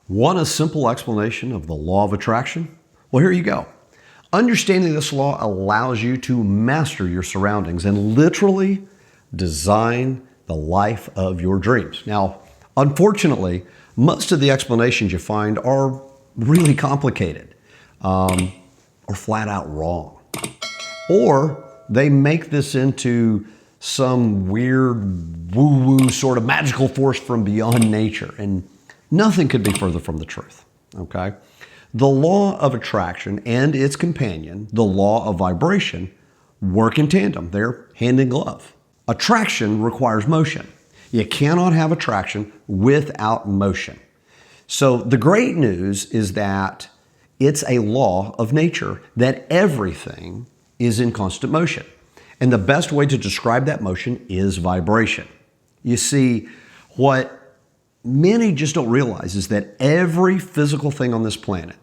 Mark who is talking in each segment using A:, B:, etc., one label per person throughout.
A: Want a simple explanation of the law of attraction? Well, here you go. Understanding this law allows you to master your surroundings and literally design the life of your dreams. Now, unfortunately, most of the explanations you find are really complicated or flat out wrong. Or they make this into some weird woo-woo sort of magical force from beyond nature. And nothing could be further from the truth, okay? The law of attraction and its companion, the law of vibration, work in tandem. They're hand in glove. Attraction requires motion. You cannot have attraction without motion. So the great news is that it's a law of nature that everything is in constant motion. And the best way to describe that motion is vibration. You see, what many just don't realize is that every physical thing on this planet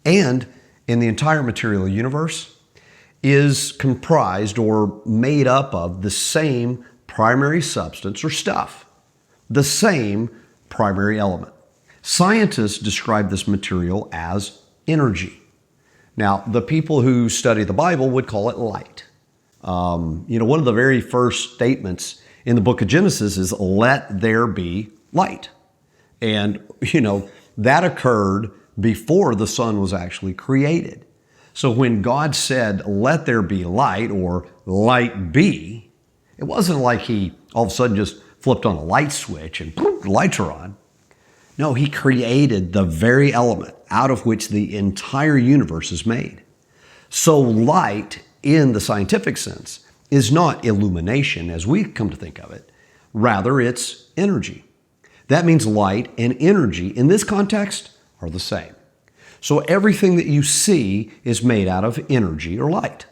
A: and in the entire material universe is comprised or made up of the same primary substance or stuff, the same primary element. Scientists describe this material as energy. Now, the people who study the Bible would call it light. One of the very first statements in the book of Genesis is, "Let there be light." And, that occurred before the sun was actually created. So when God said, "Let there be light," or "light be," it wasn't like he all of a sudden just flipped on a light switch and boom, the lights are on. No, he created the very element out of which the entire universe is made. So light, in the scientific sense, is not illumination as we come to think of it. Rather, it's energy. That means light and energy in this context are the same. So everything that you see is made out of energy or light.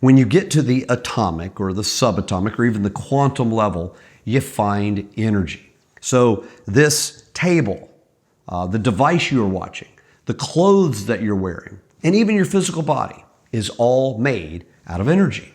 A: When you get to the atomic or the subatomic or even the quantum level, you find energy. So this table, the device you're watching, the clothes that you're wearing, and even your physical body is all made out of energy.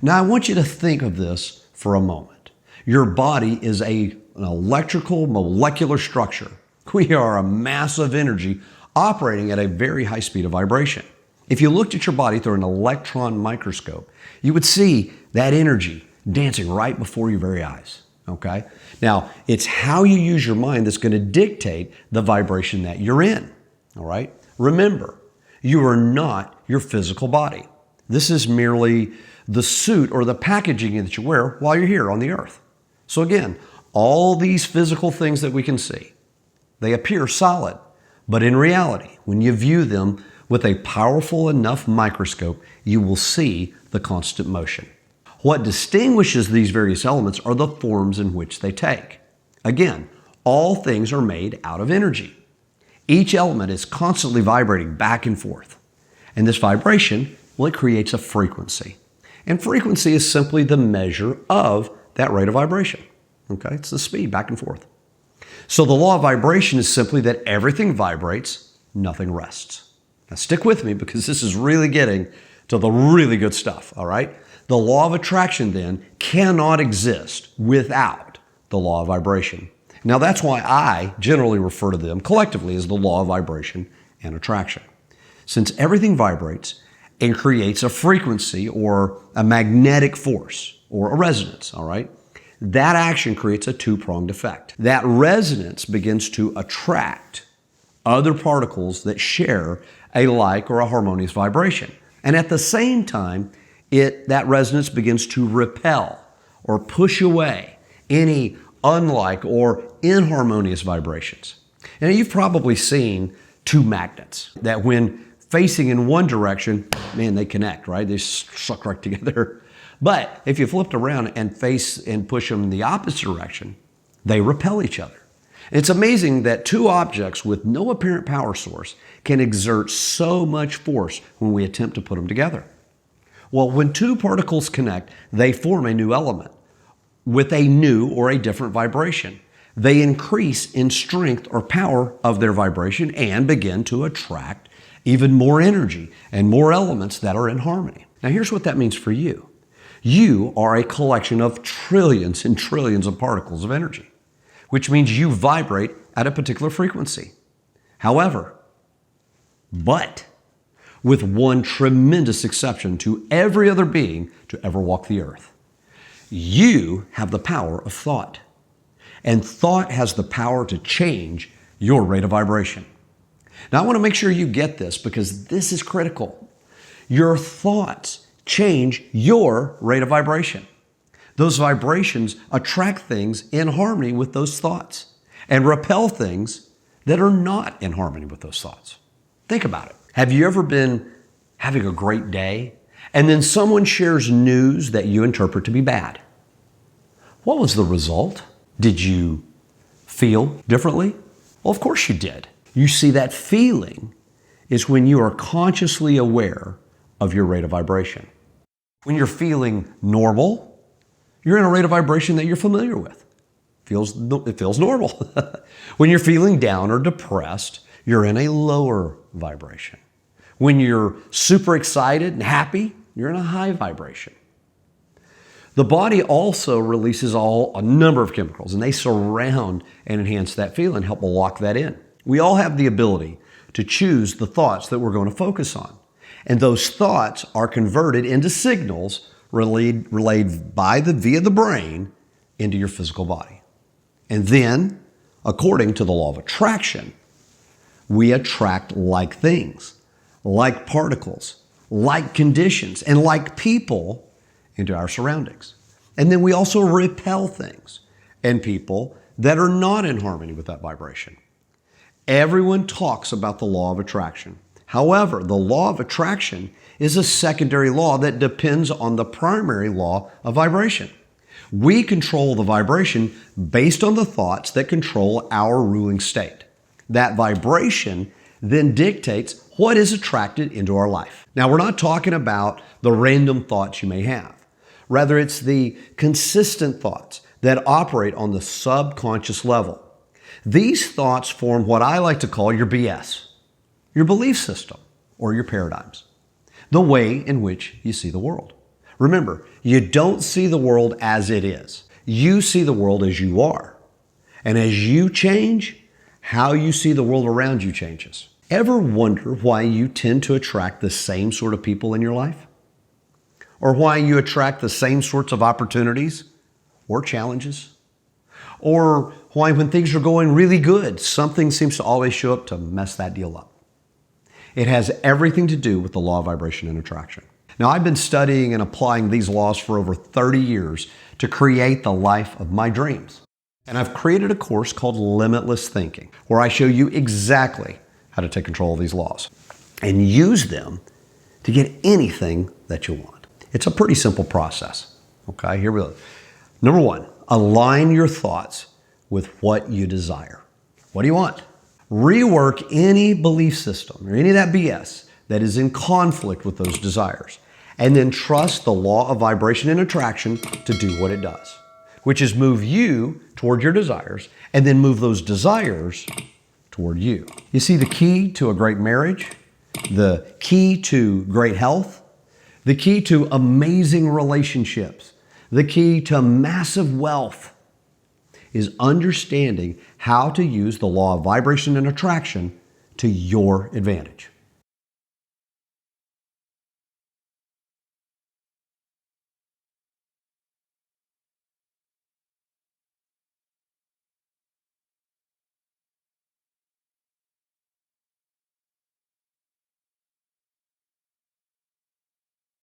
A: Now, I want you to think of this for a moment. Your body is an electrical molecular structure. We are a mass of energy operating at a very high speed of vibration. If you looked at your body through an electron microscope, you would see that energy dancing right before your very eyes, okay? Now, it's how you use your mind that's going to dictate the vibration that you're in, all right? Remember, you are not your physical body. This is merely the suit or the packaging that you wear while you're here on the earth. So again, all these physical things that we can see, they appear solid, but in reality, when you view them with a powerful enough microscope, you will see the constant motion. What distinguishes these various elements are the forms in which they take. Again, all things are made out of energy. Each element is constantly vibrating back and forth. And this vibration, well, it creates a frequency. And frequency is simply the measure of that rate of vibration. Okay, it's the speed back and forth. So the law of vibration is simply that everything vibrates, nothing rests. Now stick with me because this is really getting to the really good stuff, all right? The law of attraction then cannot exist without the law of vibration. Now that's why I generally refer to them collectively as the law of vibration and attraction. Since everything vibrates and creates a frequency or a magnetic force or a resonance, all right? That action creates a two-pronged effect. That resonance begins to attract other particles that share a like or a harmonious vibration. And at the same time, that resonance begins to repel or push away any unlike or inharmonious vibrations. And you've probably seen two magnets that when facing in one direction, man, they connect, right? They suck right together. But if you flipped around and face and push them in the opposite direction, they repel each other. It's amazing that two objects with no apparent power source can exert so much force when we attempt to put them together. Well, when two particles connect, they form a new element with a new or a different vibration. They increase in strength or power of their vibration and begin to attract even more energy and more elements that are in harmony. Now, here's what that means for you. You are a collection of trillions and trillions of particles of energy, which means you vibrate at a particular frequency. However, but with one tremendous exception to every other being to ever walk the earth, you have the power of thought. And thought has the power to change your rate of vibration. Now, I want to make sure you get this because this is critical. Your thoughts change your rate of vibration. Those vibrations attract things in harmony with those thoughts and repel things that are not in harmony with those thoughts. Think about it. Have you ever been having a great day and then someone shares news that you interpret to be bad? What was the result? Did you feel differently? Well, of course you did. You see, that feeling is when you are consciously aware of your rate of vibration. When you're feeling normal, you're in a rate of vibration that you're familiar with. It feels normal. When you're feeling down or depressed, you're in a lower vibration. When you're super excited and happy, you're in a high vibration. The body also releases a number of chemicals, and they surround and enhance that feeling, help lock that in. We all have the ability to choose the thoughts that we're going to focus on. And those thoughts are converted into signals relayed via the brain into your physical body. And then, according to the law of attraction, we attract like things, like particles, like conditions, and like people into our surroundings. And then we also repel things and people that are not in harmony with that vibration. Everyone talks about the law of attraction. However, the law of attraction is a secondary law that depends on the primary law of vibration. We control the vibration based on the thoughts that control our ruling state. That vibration then dictates what is attracted into our life. Now, we're not talking about the random thoughts you may have. Rather, it's the consistent thoughts that operate on the subconscious level. These thoughts form what I like to call your BS, your belief system, or your paradigms, the way in which you see the world. Remember, you don't see the world as it is. You see the world as you are. And as you change, how you see the world around you changes. Ever wonder why you tend to attract the same sort of people in your life? Or why you attract the same sorts of opportunities or challenges? Or why when things are going really good, something seems to always show up to mess that deal up? It has everything to do with the law of vibration and attraction. Now, I've been studying and applying these laws for over 30 years to create the life of my dreams. And I've created a course called Limitless Thinking, where I show you exactly how to take control of these laws and use them to get anything that you want. It's a pretty simple process. Okay, here we go. Number one, align your thoughts with what you desire. What do you want? Rework any belief system or any of that BS that is in conflict with those desires. And then trust the law of vibration and attraction to do what it does, which is move you toward your desires and then move those desires toward you. You see, the key to a great marriage, the key to great health, the key to amazing relationships, the key to massive wealth is understanding how to use the law of vibration and attraction to your advantage.